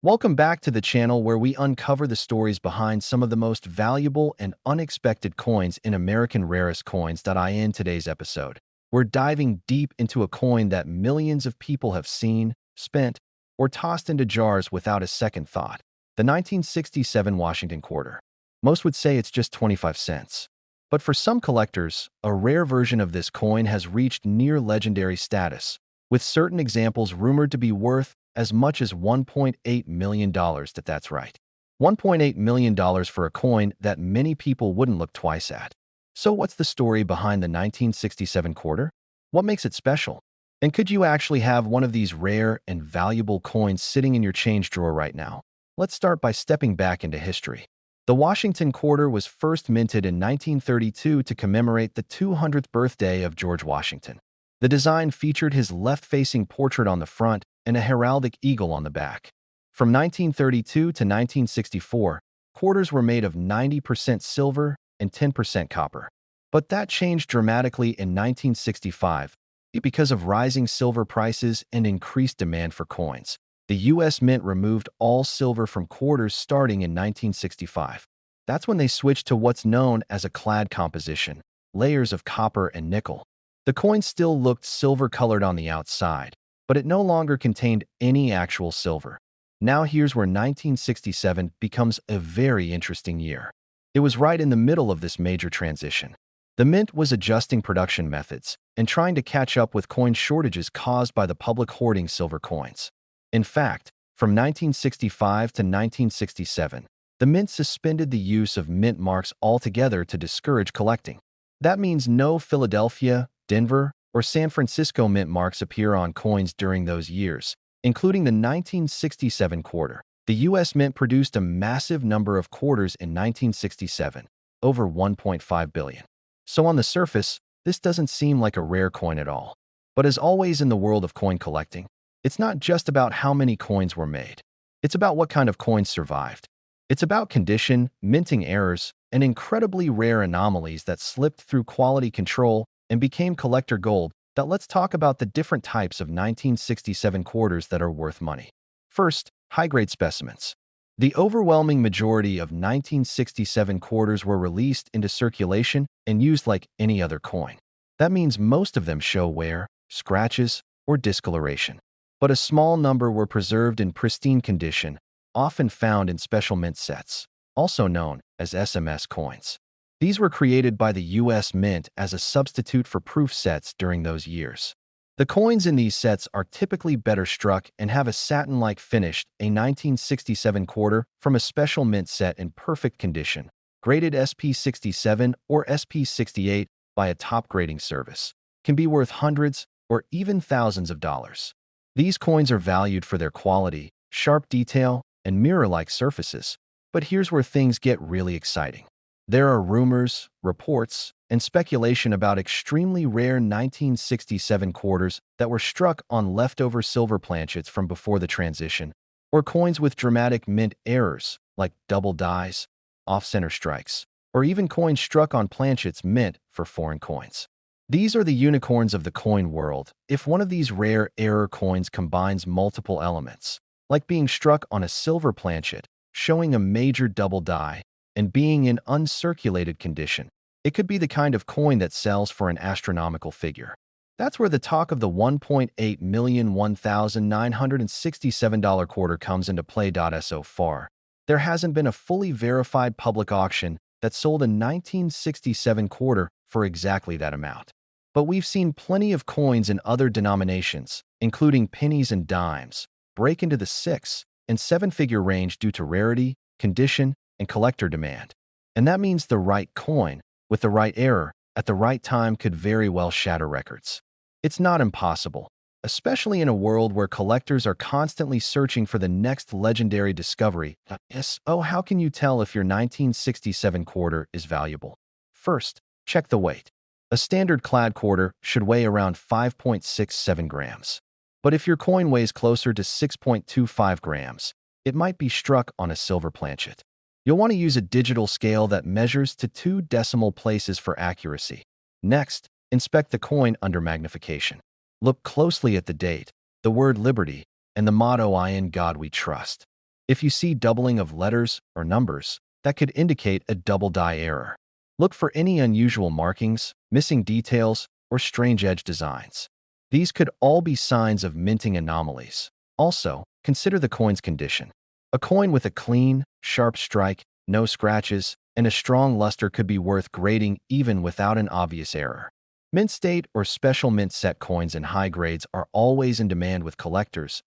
Welcome back to the channel where we uncover the stories behind some of the most valuable and unexpected coins in American Rarest Coins. In today's episode, we're diving deep into a coin that millions of people have seen, spent, or tossed into jars without a second thought: the 1967 Washington Quarter. Most would say it's just 25 cents. But for some collectors, a rare version of this coin has reached near legendary status, with certain examples rumored to be worth as much as $1.8 million. That's right. $1.8 million for a coin that many people wouldn't look twice at. So what's the story behind the 1967 quarter? What makes it special? And could you actually have one of these rare and valuable coins sitting in your change drawer right now? Let's start by stepping back into history. The Washington Quarter was first minted in 1932 to commemorate the 200th birthday of George Washington. The design featured his left-facing portrait on the front and a heraldic eagle on the back. From 1932 to 1964, quarters were made of 90% silver and 10% copper. But that changed dramatically in 1965 because of rising silver prices and increased demand for coins. The U.S. Mint removed all silver from quarters starting in 1965. That's when they switched to what's known as a clad composition, layers of copper and nickel. The coin still looked silver-colored on the outside, but it no longer contained any actual silver. Now here's where 1967 becomes a very interesting year. It was right in the middle of this major transition. The Mint was adjusting production methods and trying to catch up with coin shortages caused by the public hoarding silver coins. In fact, from 1965 to 1967, the Mint suspended the use of mint marks altogether to discourage collecting. That means no Philadelphia, Denver, or San Francisco mint marks appear on coins during those years, including the 1967 quarter. The U.S. Mint produced a massive number of quarters in 1967, over 1.5 billion. So on the surface, this doesn't seem like a rare coin at all. But as always in the world of coin collecting, it's not just about how many coins were made. It's about what kind of coins survived. It's about condition, minting errors, and incredibly rare anomalies that slipped through quality control and became collector gold. Let's talk about the different types of 1967 quarters that are worth money. First, high-grade specimens. The overwhelming majority of 1967 quarters were released into circulation and used like any other coin. That means most of them show wear, scratches, or discoloration. But a small number were preserved in pristine condition, often found in special mint sets, also known as SMS coins. These were created by the U.S. Mint as a substitute for proof sets during those years. The coins in these sets are typically better struck and have a satin-like finish. A 1967 quarter from a special mint set in perfect condition, graded SP67 or SP68 by a top grading service, can be worth hundreds or even thousands of dollars. These coins are valued for their quality, sharp detail, and mirror-like surfaces. But here's where things get really exciting. There are rumors, reports, and speculation about extremely rare 1967 quarters that were struck on leftover silver planchets from before the transition, or coins with dramatic mint errors like double dies, off-center strikes, or even coins struck on planchets mint for foreign coins. These are the unicorns of the coin world if one of these rare error coins combines multiple elements, like being struck on a silver planchet, showing a major double die, and being in uncirculated condition. It could be the kind of coin that sells for an astronomical figure. That's where the talk of the $1.8 million $1,967 quarter comes into play. So far, there hasn't been a fully verified public auction that sold a 1967 quarter for exactly that amount. But we've seen plenty of coins in other denominations, including pennies and dimes, break into the 6- and 7-figure range due to rarity, condition, and collector demand. And that means the right coin, with the right error, at the right time could very well shatter records. It's not impossible, especially in a world where collectors are constantly searching for the next legendary discovery. So how can you tell if your 1967 quarter is valuable? First, check the weight. A standard clad quarter should weigh around 5.67 grams. But if your coin weighs closer to 6.25 grams, it might be struck on a silver planchet. You'll want to use a digital scale that measures to 2 decimal places for accuracy. Next, inspect the coin under magnification. Look closely at the date, the word Liberty, and the motto "In God We Trust." If you see doubling of letters or numbers, that could indicate a double die error. Look for any unusual markings, missing details, or strange edge designs. These could all be signs of minting anomalies. Also, consider the coin's condition. A coin with a clean, sharp strike, no scratches, and a strong luster could be worth grading even without an obvious error. Mint state or special mint set coins in high grades are always in demand with collectors.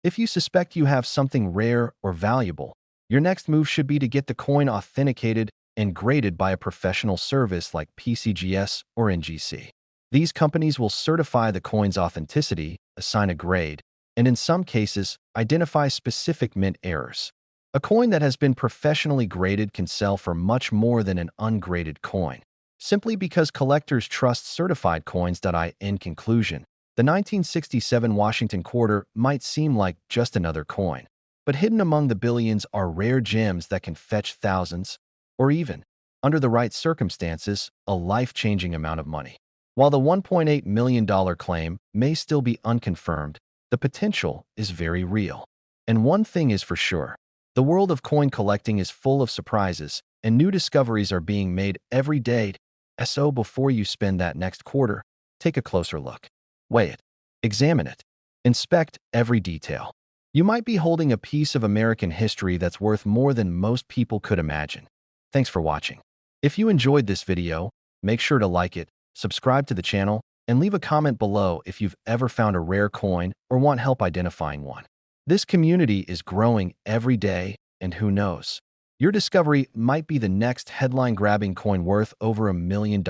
If you suspect you have something rare or valuable, your next move should be to get the coin authenticated and graded by a professional service like PCGS or NGC. These companies will certify the coin's authenticity, assign a grade, and in some cases, identify specific mint errors. A coin that has been professionally graded can sell for much more than an ungraded coin, simply because collectors trust certified coins. In conclusion, the 1967 Washington Quarter might seem like just another coin, but hidden among the billions are rare gems that can fetch thousands, or even, under the right circumstances, a life-changing amount of money. While the $1.8 million claim may still be unconfirmed, the potential is very real. And one thing is for sure, the world of coin collecting is full of surprises, and new discoveries are being made every day. So before you spend that next quarter, take a closer look. Weigh it. Examine it. Inspect every detail. You might be holding a piece of American history that's worth more than most people could imagine. Thanks for watching. If you enjoyed this video, make sure to like it, subscribe to the channel, and leave a comment below if you've ever found a rare coin or want help identifying one. This community is growing every day, and who knows? Your discovery might be the next headline-grabbing coin worth over $1 million.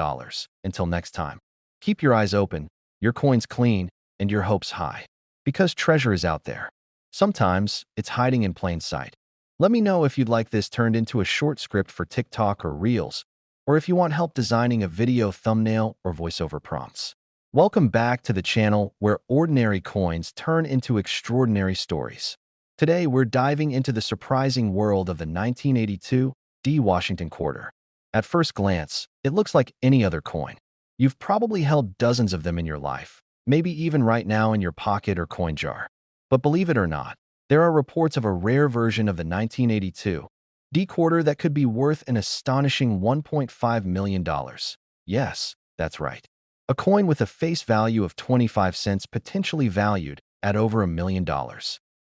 Until next time, keep your eyes open, your coins clean, and your hopes high. Because treasure is out there. Sometimes, it's hiding in plain sight. Let me know if you'd like this turned into a short script for TikTok or Reels, or if you want help designing a video thumbnail or voiceover prompts. Welcome back to the channel where ordinary coins turn into extraordinary stories. Today, we're diving into the surprising world of the 1982 D. Washington Quarter. At first glance, it looks like any other coin. You've probably held dozens of them in your life, maybe even right now in your pocket or coin jar. But believe it or not, there are reports of a rare version of the 1982 D quarter that could be worth an astonishing $1.5 million. Yes, that's right. A coin with a face value of 25 cents potentially valued at over $1 million.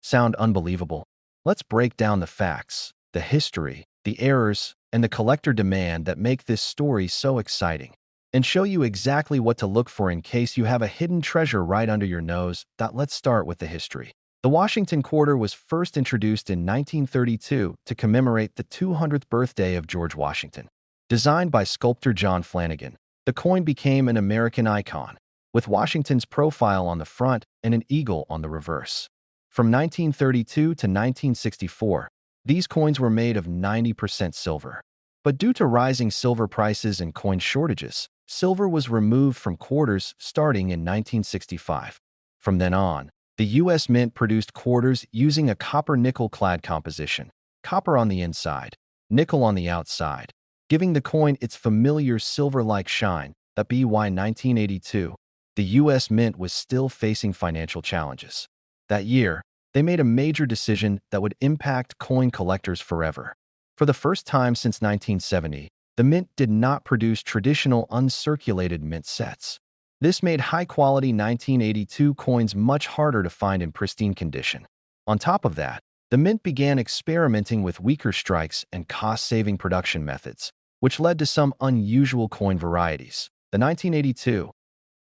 Sound unbelievable? Let's break down the facts, the history, the errors, and the collector demand that make this story so exciting, and show you exactly what to look for in case you have a hidden treasure right under your nose. Let's start with the history. The Washington Quarter was first introduced in 1932 to commemorate the 200th birthday of George Washington. Designed by sculptor John Flanagan, the coin became an American icon, with Washington's profile on the front and an eagle on the reverse. From 1932 to 1964, these coins were made of 90% silver. But due to rising silver prices and coin shortages, silver was removed from quarters starting in 1965. From then on, the U.S. Mint produced quarters using a copper-nickel clad composition, copper on the inside, nickel on the outside, giving the coin its familiar silver-like shine. By 1982, the U.S. Mint was still facing financial challenges. That year, they made a major decision that would impact coin collectors forever. For the first time since 1970, the Mint did not produce traditional uncirculated mint sets. This made high-quality 1982 coins much harder to find in pristine condition. On top of that, the Mint began experimenting with weaker strikes and cost-saving production methods, which led to some unusual coin varieties. The 1982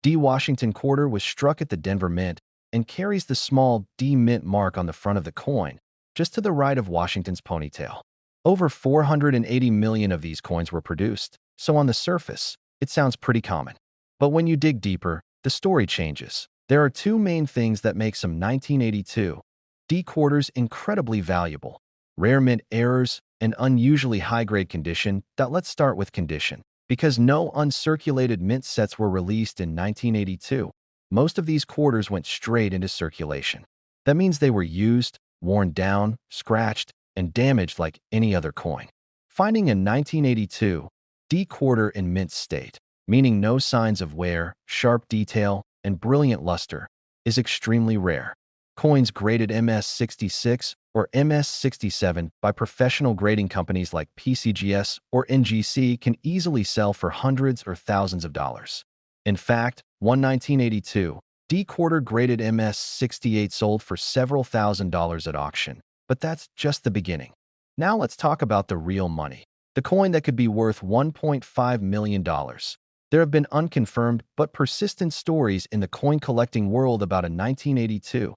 D. Washington Quarter was struck at the Denver Mint and carries the small D Mint mark on the front of the coin, just to the right of Washington's ponytail. Over 480 million of these coins were produced, so on the surface, it sounds pretty common. But when you dig deeper, the story changes. There are two main things that make some 1982 D quarters incredibly valuable: rare mint errors and unusually high-grade condition. Let's start with condition. Because no uncirculated mint sets were released in 1982, most of these quarters went straight into circulation. That means they were used, worn down, scratched, and damaged like any other coin. Finding a 1982 D quarter in mint state, meaning no signs of wear, sharp detail, and brilliant luster, is extremely rare. Coins graded MS-66 or MS-67 by professional grading companies like PCGS or NGC can easily sell for hundreds or thousands of dollars. In fact, one 1982 D-quarter graded MS-68 sold for several $1,000s at auction. But that's just the beginning. Now let's talk about the real money, the coin that could be worth $1.5 million. There have been unconfirmed but persistent stories in the coin collecting world about a 1982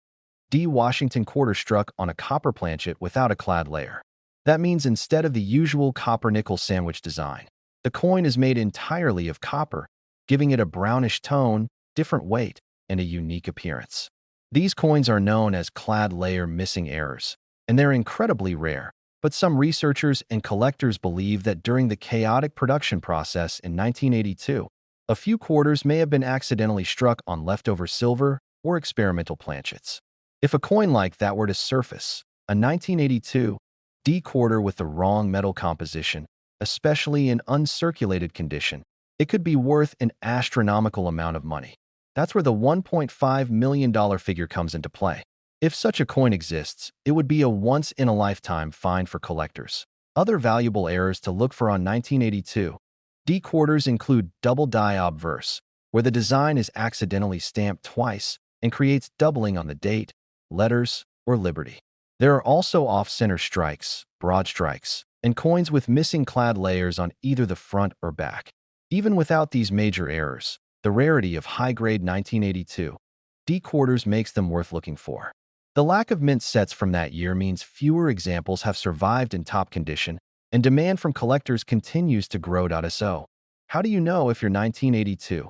D Washington quarter struck on a copper planchet without a clad layer. That means instead of the usual copper-nickel sandwich design, the coin is made entirely of copper, giving it a brownish tone, different weight, and a unique appearance. These coins are known as clad layer missing errors, and they're incredibly rare. But some researchers and collectors believe that during the chaotic production process in 1982, a few quarters may have been accidentally struck on leftover silver or experimental planchets. If a coin like that were to surface, a 1982 D quarter with the wrong metal composition, especially in uncirculated condition, it could be worth an astronomical amount of money. That's where the $1.5 million figure comes into play. If such a coin exists, it would be a once-in-a-lifetime find for collectors. Other valuable errors to look for on 1982 D quarters include double die obverse, where the design is accidentally stamped twice and creates doubling on the date, letters, or liberty. There are also off-center strikes, broad strikes, and coins with missing clad layers on either the front or back. Even without these major errors, the rarity of high-grade 1982 D quarters makes them worth looking for. The lack of mint sets from that year means fewer examples have survived in top condition, and demand from collectors continues to grow. So, how do you know if your 1982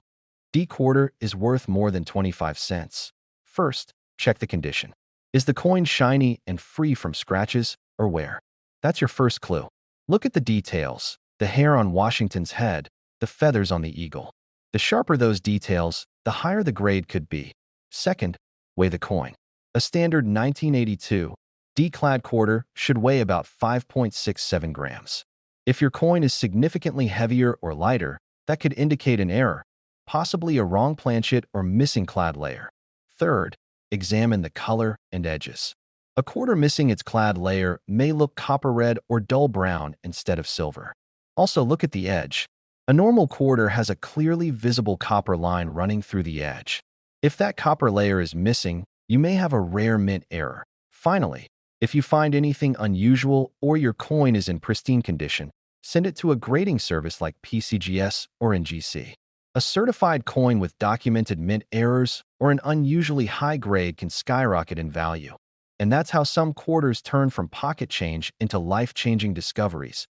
D quarter is worth more than 25 cents? First, check the condition. Is the coin shiny and free from scratches or wear? That's your first clue. Look at the details, the hair on Washington's head, the feathers on the eagle. The sharper those details, the higher the grade could be. Second, weigh the coin. A standard 1982 D-clad quarter should weigh about 5.67 grams. If your coin is significantly heavier or lighter, that could indicate an error, possibly a wrong planchet or missing clad layer. Third, examine the color and edges. A quarter missing its clad layer may look copper red or dull brown instead of silver. Also, look at the edge. A normal quarter has a clearly visible copper line running through the edge. If that copper layer is missing, you may have a rare mint error. Finally, if you find anything unusual or your coin is in pristine condition, send it to a grading service like PCGS or NGC. A certified coin with documented mint errors or an unusually high grade can skyrocket in value. And that's how some quarters turn from pocket change into life-changing discoveries.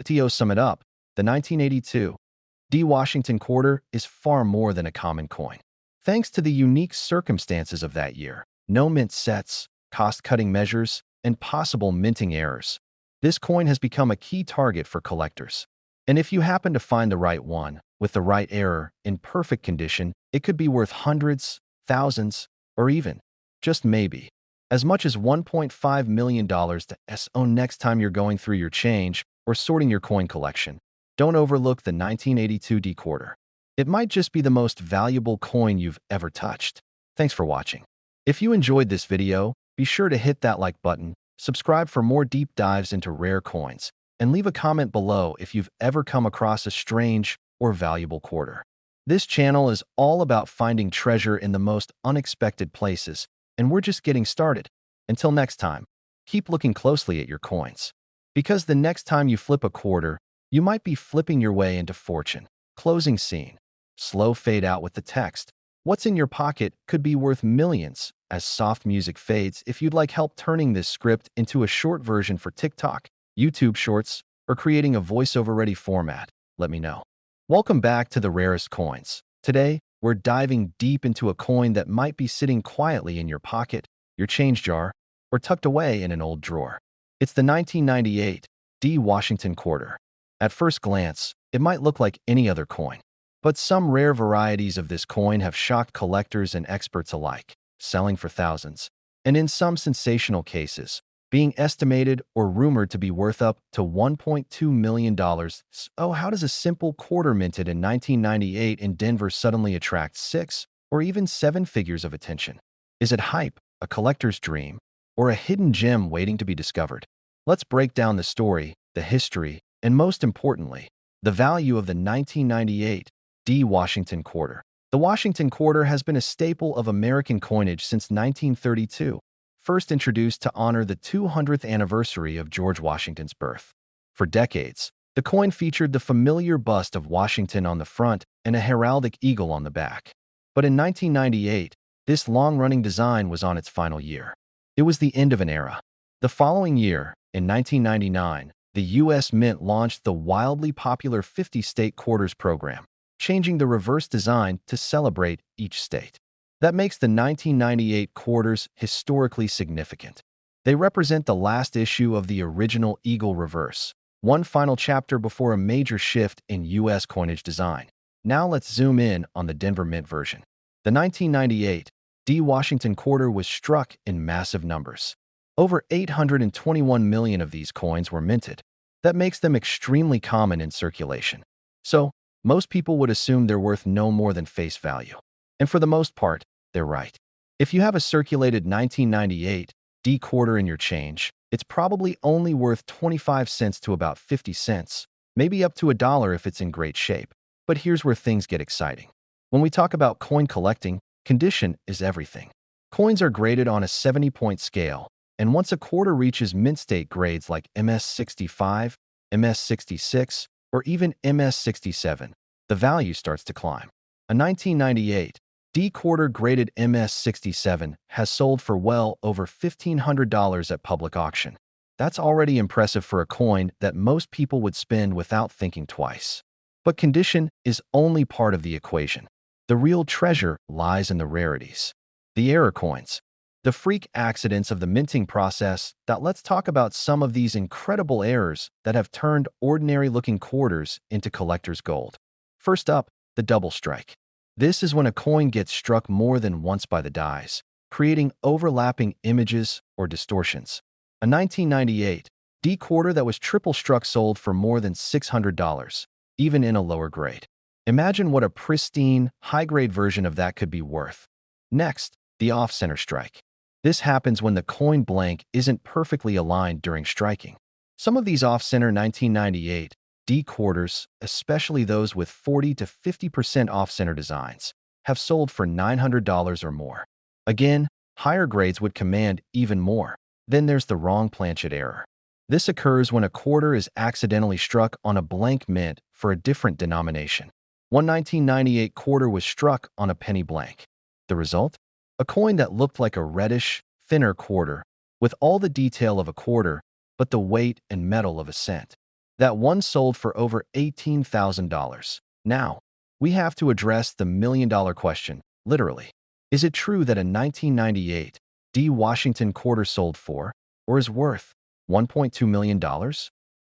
To sum it up, the 1982 D Washington quarter is far more than a common coin. Thanks to the unique circumstances of that year, no mint sets, cost-cutting measures, and possible minting errors, this coin has become a key target for collectors. And if you happen to find the right one, with the right error, in perfect condition, it could be worth hundreds, thousands, or even, just maybe, as much as $1.5 million to own next time you're going through your change or sorting your coin collection. Don't overlook the 1982 D quarter. It might just be the most valuable coin you've ever touched. Thanks for watching. If you enjoyed this video, be sure to hit that like button, subscribe for more deep dives into rare coins, and leave a comment below if you've ever come across a strange or valuable quarter. This channel is all about finding treasure in the most unexpected places, and we're just getting started. Until next time, keep looking closely at your coins. Because the next time you flip a quarter, you might be flipping your way into fortune. Closing scene. Slow fade out with the text. What's in your pocket could be worth millions as soft music fades. If you'd like help turning this script into a short version for TikTok, YouTube Shorts, or creating a voiceover-ready format, let me know. Welcome back to the rarest coins. Today, we're diving deep into a coin that might be sitting quietly in your pocket, your change jar, or tucked away in an old drawer. It's the 1998 D Washington quarter. At first glance, it might look like any other coin. But some rare varieties of this coin have shocked collectors and experts alike, selling for thousands, and in some sensational cases, being estimated or rumored to be worth up to $1.2 million. So how does a simple quarter minted in 1998 in Denver suddenly attract 6 or even 7 figures of attention? Is it hype, a collector's dream, or a hidden gem waiting to be discovered? Let's break down the story, the history, and most importantly, the value of the 1998 D. Washington quarter. The Washington quarter has been a staple of American coinage since 1932, first introduced to honor the 200th anniversary of George Washington's birth. For decades, the coin featured the familiar bust of Washington on the front and a heraldic eagle on the back. But in 1998, this long-running design was on its final year. It was the end of an era. The following year, in 1999, the U.S. Mint launched the wildly popular 50-state quarters program, changing the reverse design to celebrate each state. That makes the 1998 quarters historically significant. They represent the last issue of the original Eagle reverse, one final chapter before a major shift in U.S. coinage design. Now let's zoom in on the Denver Mint version. The 1998 D. Washington quarter was struck in massive numbers. Over 821 million of these coins were minted. That makes them extremely common in circulation. So, most people would assume they're worth no more than face value. And for the most part, they're right. If you have a circulated 1998 D quarter in your change, it's probably only worth 25 cents to about 50 cents, maybe up to $1 if it's in great shape. But here's where things get exciting. When we talk about coin collecting, condition is everything. Coins are graded on a 70-point scale, and once a quarter reaches mint state grades like MS65, MS66, or even MS67, the value starts to climb. A 1998 D quarter graded MS67 has sold for well over $1,500 at public auction. That's already impressive for a coin that most people would spend without thinking twice. But condition is only part of the equation. The real treasure lies in the rarities. The error coins. The freak accidents of the minting process. Let's talk about some of these incredible errors that have turned ordinary-looking quarters into collector's gold. First up, the double strike. This is when a coin gets struck more than once by the dies, creating overlapping images or distortions. A 1998 D quarter that was triple struck sold for more than $600, even in a lower grade. Imagine what a pristine, high-grade version of that could be worth. Next, the off-center strike. This happens when the coin blank isn't perfectly aligned during striking. Some of these off-center 1998 D quarters, especially those with 40 to 50% off-center designs, have sold for $900 or more. Again, higher grades would command even more. Then there's the wrong planchet error. This occurs when a quarter is accidentally struck on a blank mint for a different denomination. One 1998 quarter was struck on a penny blank. The result? A coin that looked like a reddish, thinner quarter, with all the detail of a quarter, but the weight and metal of a cent. That one sold for over $18,000. Now, we have to address the million-dollar question, literally. Is it true that a 1998 D. Washington quarter sold for, or is worth, $1.2 million?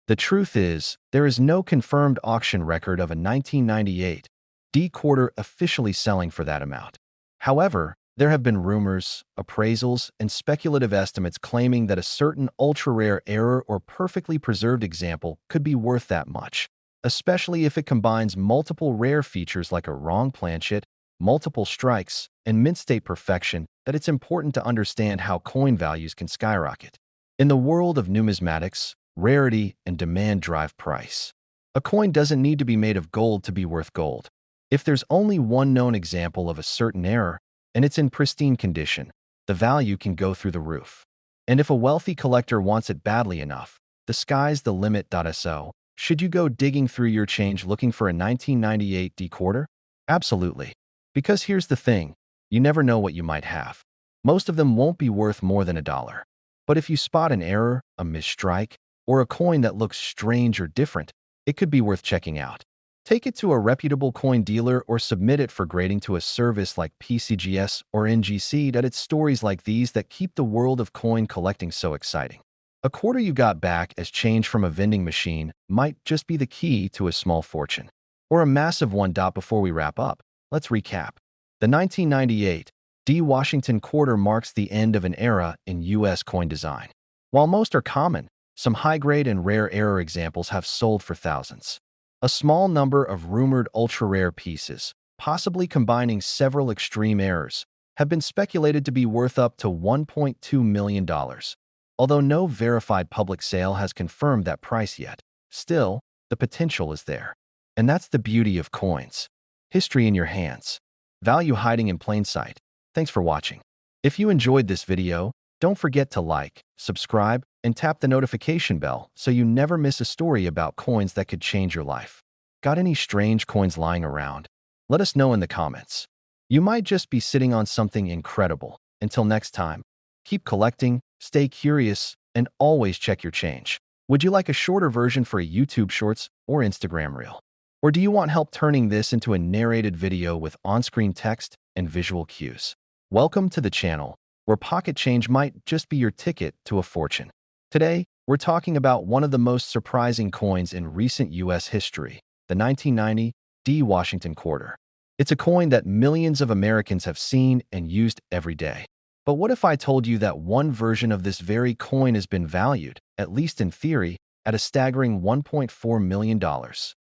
The truth is, there is no confirmed auction record of a 1998 D quarter officially selling for that amount. However, there have been rumors, appraisals, and speculative estimates claiming that a certain ultra-rare error or perfectly preserved example could be worth that much, especially if it combines multiple rare features like a wrong planchet, multiple strikes, and mint state perfection. That it's important to understand how coin values can skyrocket. In the world of numismatics, rarity and demand drive price. A coin doesn't need to be made of gold to be worth gold. If there's only one known example of a certain error, and it's in pristine condition, the value can go through the roof. And if a wealthy collector wants it badly enough, the sky's the limit. So, should you go digging through your change looking for a 1998 D quarter? Absolutely. Because here's the thing, you never know what you might have. Most of them won't be worth more than $1. But if you spot an error, a misstrike, or a coin that looks strange or different, it could be worth checking out. Take it to a reputable coin dealer or submit it for grading to a service like PCGS or NGC. It's stories like these that keep the world of coin collecting so exciting. A quarter you got back as change from a vending machine might just be the key to a small fortune. Or a massive one. Before we wrap up, let's recap. The 1998 D. Washington quarter marks the end of an era in U.S. coin design. While most are common, some high-grade and rare error examples have sold for thousands. A small number of rumored ultra-rare pieces, possibly combining several extreme errors, have been speculated to be worth up to $1.2 million, although no verified public sale has confirmed that price yet. Still, the potential is there. And that's the beauty of coins. History in your hands. Value hiding in plain sight. Thanks for watching. If you enjoyed this video, don't forget to like, subscribe, and tap the notification bell so you never miss a story about coins that could change your life. Got any strange coins lying around? Let us know in the comments. You might just be sitting on something incredible. Until next time, keep collecting, stay curious, and always check your change. Would you like a shorter version for a YouTube Shorts or Instagram Reel? Or do you want help turning this into a narrated video with on-screen text and visual cues? Welcome to the channel, where pocket change might just be your ticket to a fortune. Today, we're talking about one of the most surprising coins in recent U.S. history, the 1990 D. Washington Quarter. It's a coin that millions of Americans have seen and used every day. But what if I told you that one version of this very coin has been valued, at least in theory, at a staggering $1.4 million?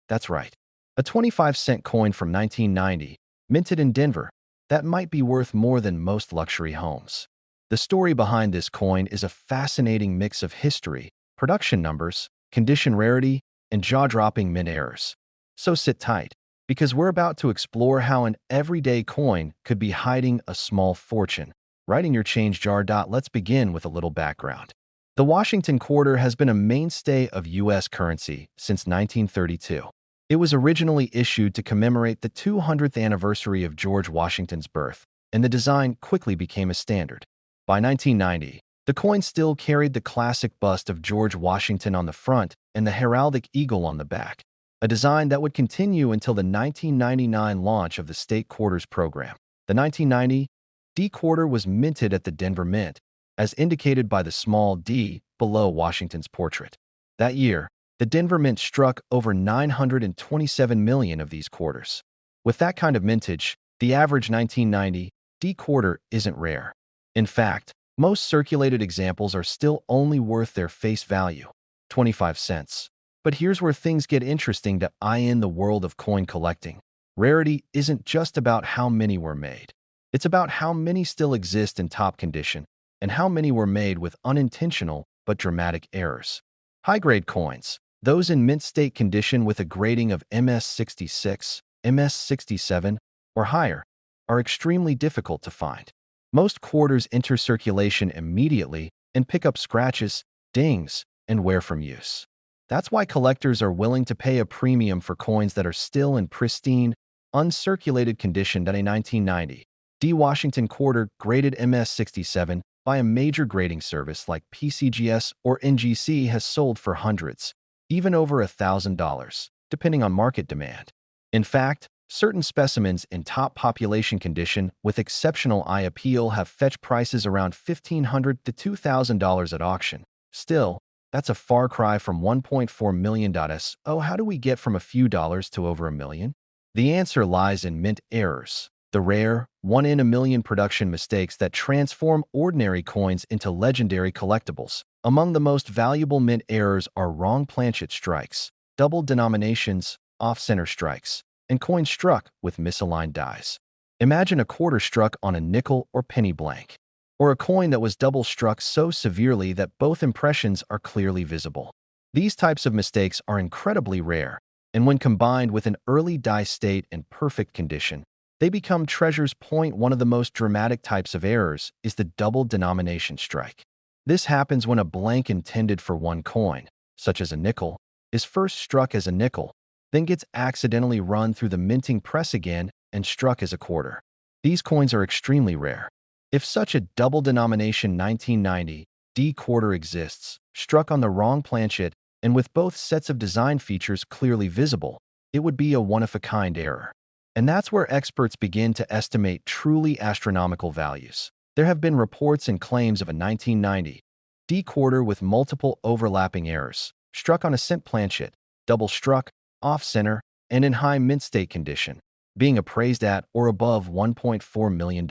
That's right. A 25-cent coin from 1990, minted in Denver, that might be worth more than most luxury homes. The story behind this coin is a fascinating mix of history, production numbers, condition rarity, and jaw-dropping mint errors. So sit tight, because we're about to explore how an everyday coin could be hiding a small fortune right in your change jar. Let's begin with a little background. The Washington Quarter has been a mainstay of U.S. currency since 1932. It was originally issued to commemorate the 200th anniversary of George Washington's birth, and the design quickly became a standard. By 1990, the coin still carried the classic bust of George Washington on the front and the heraldic eagle on the back, a design that would continue until the 1999 launch of the State Quarters program. The 1990 D Quarter was minted at the Denver Mint, as indicated by the small d below Washington's portrait. That year, the Denver Mint struck over 927 million of these quarters. With that kind of mintage, the average 1990 D Quarter isn't rare. In fact, most circulated examples are still only worth their face value, 25 cents. But here's where things get interesting in the world of coin collecting. Rarity isn't just about how many were made. It's about how many still exist in top condition and how many were made with unintentional but dramatic errors. High-grade coins, those in mint state condition with a grading of MS66, MS67, or higher, are extremely difficult to find. Most quarters enter circulation immediately and pick up scratches, dings, and wear from use. That's why collectors are willing to pay a premium for coins that are still in pristine, uncirculated condition. A 1990 D. Washington Quarter graded MS67 by a major grading service like PCGS or NGC has sold for hundreds, even over $1,000, depending on market demand. In fact, certain specimens in top population condition with exceptional eye appeal have fetched prices around $1,500 to $2,000 at auction. Still, that's a far cry from $1.4 million. So how do we get from a few dollars to over $1 million? The answer lies in mint errors, the rare, one-in-a-million production mistakes that transform ordinary coins into legendary collectibles. Among the most valuable mint errors are wrong planchet strikes, double denominations, off-center strikes, and coins struck with misaligned dies. Imagine a quarter struck on a nickel or penny blank, or a coin that was double struck so severely that both impressions are clearly visible. These types of mistakes are incredibly rare, and when combined with an early die state and perfect condition, they become treasures. One of the most dramatic types of errors is the double denomination strike. This happens when a blank intended for one coin, such as a nickel, is first struck as a nickel, then gets accidentally run through the minting press again and struck as a quarter. These coins are extremely rare. If such a double denomination 1990 D Quarter exists, struck on the wrong planchet and with both sets of design features clearly visible, it would be a one-of-a-kind error. And that's where experts begin to estimate truly astronomical values. There have been reports and claims of a 1990 D Quarter with multiple overlapping errors, struck on a cent planchet, double struck, off-center, and in high mint state condition, being appraised at or above $1.4 million.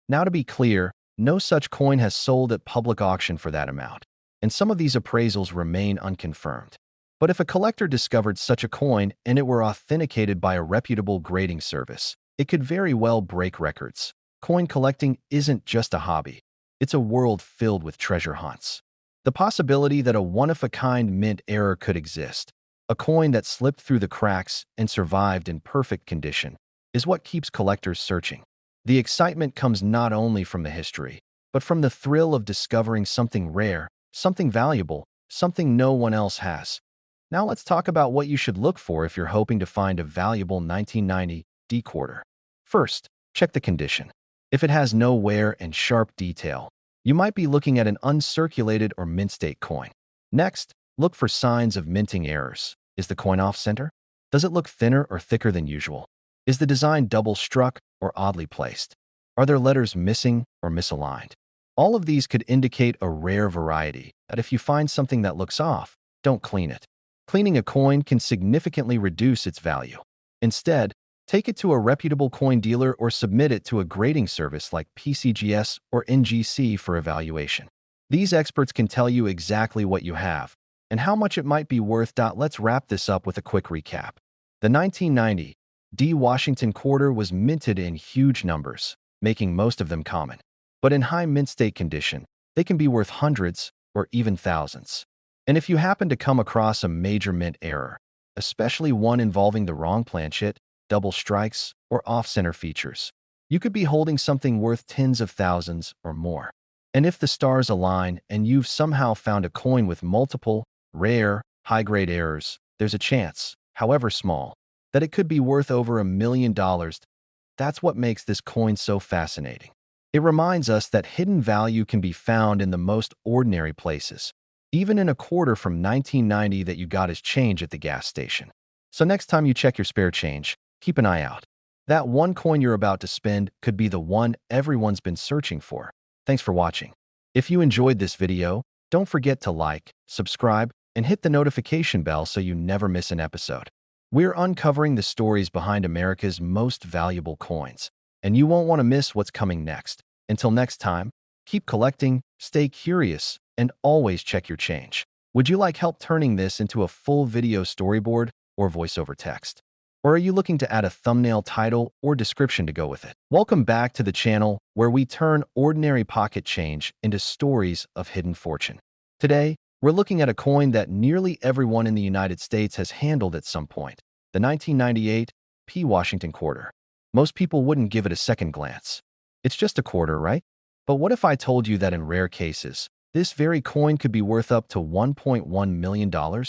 Now, to be clear, no such coin has sold at public auction for that amount, and some of these appraisals remain unconfirmed. But if a collector discovered such a coin and it were authenticated by a reputable grading service, it could very well break records. coin collecting isn't just a hobby. It's a world filled with treasure hunts. The possibility that a one-of-a-kind mint error could exist, a coin that slipped through the cracks and survived in perfect condition, is what keeps collectors searching. The excitement comes not only from the history, but from the thrill of discovering something rare, something valuable, something no one else has. Now let's talk about what you should look for if you're hoping to find a valuable 1990 D quarter. First, check the condition. If it has no wear and sharp detail, you might be looking at an uncirculated or mint state coin. Next, look for signs of minting errors. Is the coin off-center? Does it look thinner or thicker than usual? Is the design double-struck or oddly placed? Are there letters missing or misaligned? All of these could indicate a rare variety, that if you find something that looks off, don't clean it. Cleaning a coin can significantly reduce its value. Instead, take it to a reputable coin dealer or submit it to a grading service like PCGS or NGC for evaluation. These experts can tell you exactly what you have and how much it might be worth. Let's wrap this up with a quick recap. The 1990 D Washington quarter was minted in huge numbers, making most of them common. But in high mint state condition, they can be worth hundreds or even thousands. And if you happen to come across a major mint error, especially one involving the wrong planchet, double strikes, or off-center features, you could be holding something worth tens of thousands or more. And if the stars align and you've somehow found a coin with multiple, rare, high-grade errors, there's a chance, however small, that it could be worth over $1 million. That's what makes this coin so fascinating. It reminds us that hidden value can be found in the most ordinary places, even in a quarter from 1990 that you got as change at the gas station. So next time you check your spare change, keep an eye out. That one coin you're about to spend could be the one everyone's been searching for. Thanks for watching. If you enjoyed this video, don't forget to like, subscribe, and hit the notification bell so you never miss an episode. We're uncovering the stories behind America's most valuable coins, and you won't want to miss what's coming next. Until next time, keep collecting, stay curious, and always check your change. Would you like help turning this into a full video storyboard or voiceover text? Or are you looking to add a thumbnail title or description to go with it? Welcome back to the channel where we turn ordinary pocket change into stories of hidden fortune. Today, we're looking at a coin that nearly everyone in the United States has handled at some point, the 1998 P. Washington quarter. Most people wouldn't give it a second glance. It's just a quarter, right? But what if I told you that in rare cases, this very coin could be worth up to $1.1 million?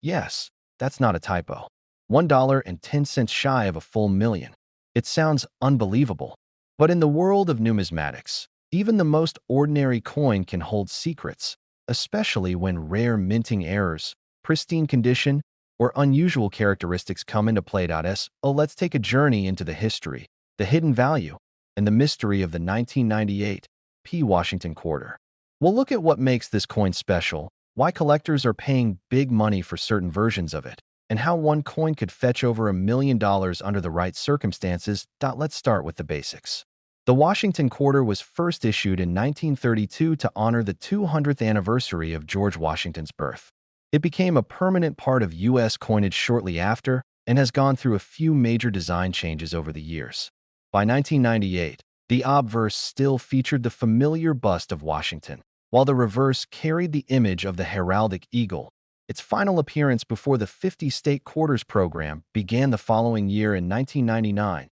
Yes, that's not a typo. $1.10 shy of a full million. It sounds unbelievable. But in the world of numismatics, even the most ordinary coin can hold secrets, especially when rare minting errors, pristine condition, or unusual characteristics come into play. Let's take a journey into the history, the hidden value, and the mystery of the 1998 P. Washington quarter. We'll look at what makes this coin special, why collectors are paying big money for certain versions of it, and how one coin could fetch over $1 million under the right circumstances. Let's start with the basics. The Washington quarter was first issued in 1932 to honor the 200th anniversary of George Washington's birth. It became a permanent part of U.S. coinage shortly after and has gone through a few major design changes over the years. By 1998, the obverse still featured the familiar bust of Washington, while the reverse carried the image of the heraldic eagle. Its final appearance before the 50-state quarters program began the following year in 1999.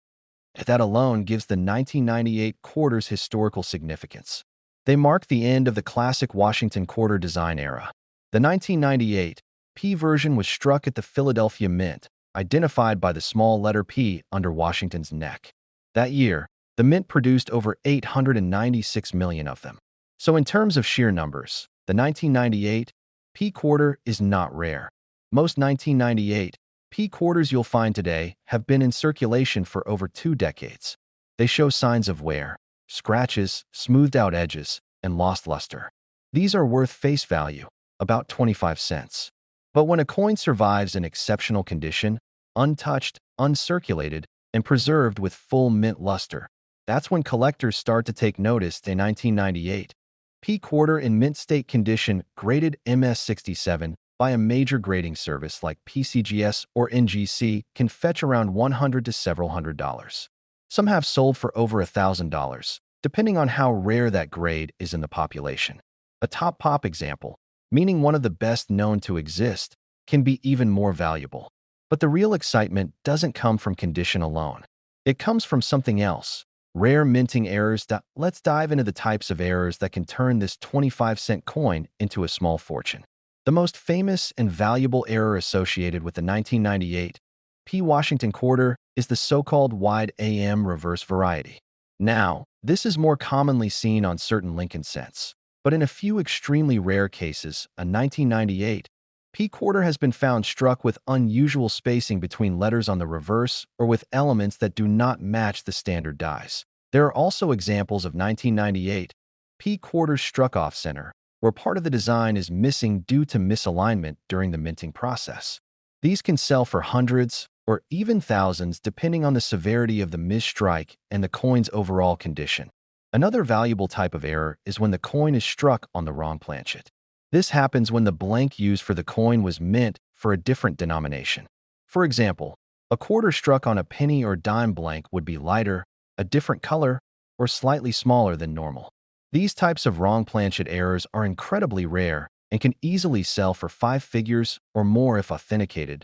That alone gives the 1998 quarters historical significance. They mark the end of the classic Washington quarter design era. The 1998 P version was struck at the Philadelphia Mint, identified by the small letter P under Washington's neck. That year, the Mint produced over 896 million of them. So in terms of sheer numbers, the 1998 P quarter is not rare. Most 1998 P quarters you'll find today have been in circulation for over 2 decades. They show signs of wear, scratches, smoothed out edges, and lost luster. These are worth face value, about 25 cents. But when a coin survives in exceptional condition, untouched, uncirculated, and preserved with full mint luster, that's when collectors start to take notice. The 1998 P quarter in mint state condition, graded MS67, by a major grading service like PCGS or NGC, can fetch around $100 to several $100. Some have sold for over $1,000, depending on how rare that grade is in the population. A top pop example, meaning one of the best known to exist, can be even more valuable. But the real excitement doesn't come from condition alone. It comes from something else. Rare minting errors. Let's dive into the types of errors that can turn this 25-cent coin into a small fortune. The most famous and valuable error associated with the 1998 P. Washington quarter is the so-called wide AM reverse variety. Now, this is more commonly seen on certain Lincoln cents, but in a few extremely rare cases, a 1998 P quarter has been found struck with unusual spacing between letters on the reverse or with elements that do not match the standard dies. There are also examples of 1998 P quarters struck off-center, where part of the design is missing due to misalignment during the minting process. These can sell for hundreds or even thousands depending on the severity of the misstrike and the coin's overall condition. Another valuable type of error is when the coin is struck on the wrong planchet. This happens when the blank used for the coin was meant for a different denomination. For example, a quarter struck on a penny or dime blank would be lighter, a different color, or slightly smaller than normal. These types of wrong planchet errors are incredibly rare and can easily sell for 5 figures or more if authenticated.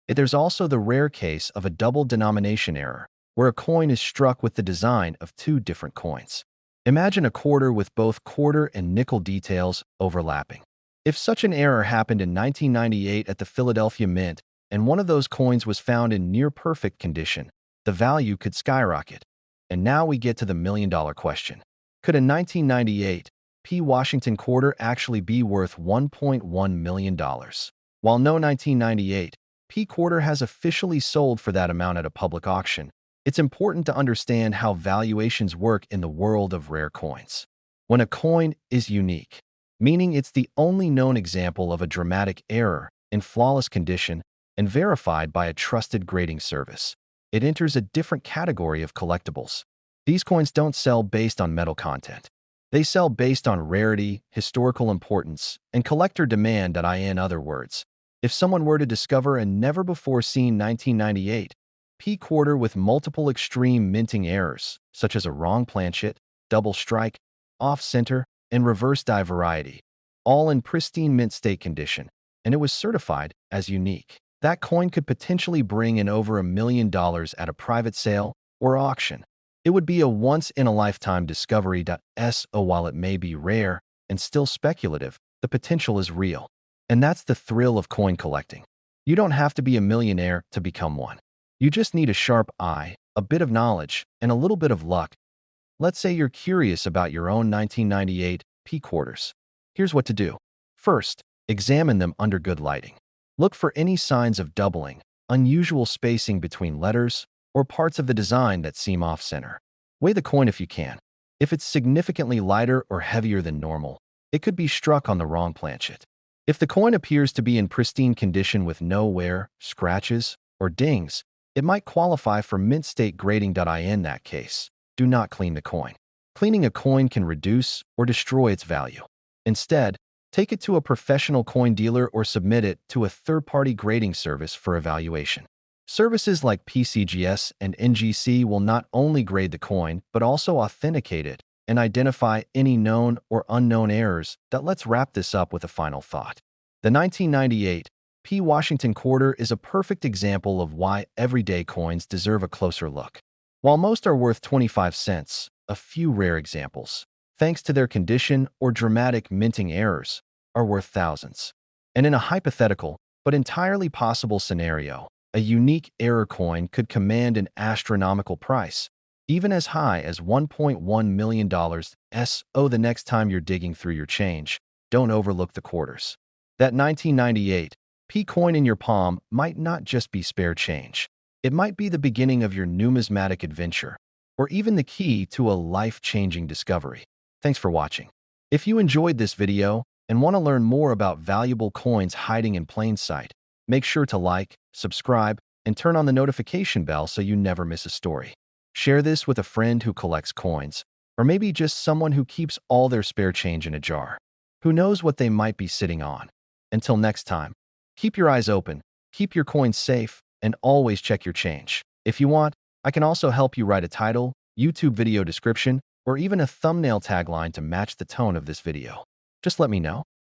There's also the rare case of a double denomination error, where a coin is struck with the design of two different coins. Imagine a quarter with both quarter and nickel details overlapping. If such an error happened in 1998 at the Philadelphia Mint and one of those coins was found in near-perfect condition, the value could skyrocket. And now we get to the million-dollar question. Could a 1998 P. Washington quarter actually be worth $1.1 million? While no 1998 P quarter has officially sold for that amount at a public auction, it's important to understand how valuations work in the world of rare coins. When a coin is unique, meaning it's the only known example of a dramatic error in flawless condition and verified by a trusted grading service, it enters a different category of collectibles. These coins don't sell based on metal content. They sell based on rarity, historical importance, and collector demand. In other words, if someone were to discover a never-before-seen 1998 P quarter with multiple extreme minting errors, such as a wrong planchet, double strike, off-center, and reverse die variety, all in pristine mint state condition, and it was certified as unique, that coin could potentially bring in over $1 million at a private sale or auction. It would be a once-in-a-lifetime discovery. While it may be rare and still speculative, the potential is real. And that's the thrill of coin collecting. You don't have to be a millionaire to become one. You just need a sharp eye, a bit of knowledge, and a little bit of luck. Let's say you're curious about your own 1998 P quarters. Here's what to do. First, examine them under good lighting. Look for any signs of doubling, unusual spacing between letters, or parts of the design that seem off-center. Weigh the coin if you can. If it's significantly lighter or heavier than normal, it could be struck on the wrong planchet. If the coin appears to be in pristine condition with no wear, scratches, or dings, it might qualify for mint state grading. In that case, do not clean the coin. Cleaning a coin can reduce or destroy its value. Instead, take it to a professional coin dealer or submit it to a third-party grading service for evaluation. Services like PCGS and NGC will not only grade the coin, but also authenticate it and identify any known or unknown errors. Let's wrap this up with a final thought. The 1998 P. Washington quarter is a perfect example of why everyday coins deserve a closer look. While most are worth 25 cents, a few rare examples, thanks to their condition or dramatic minting errors, are worth thousands. And in a hypothetical, but entirely possible scenario, a unique error coin could command an astronomical price, even as high as $1.1 million. The next time you're digging through your change, don't overlook the quarters. That 1998 P coin in your palm might not just be spare change. It might be the beginning of your numismatic adventure, or even the key to a life-changing discovery. Thanks for watching. If you enjoyed this video and want to learn more about valuable coins hiding in plain sight, make sure to like, subscribe, and turn on the notification bell so you never miss a story. Share this with a friend who collects coins, or maybe just someone who keeps all their spare change in a jar. Who knows what they might be sitting on? Until next time, keep your eyes open, keep your coins safe, and always check your change. If you want, I can also help you write a title, YouTube video description, or even a thumbnail tagline to match the tone of this video. Just let me know.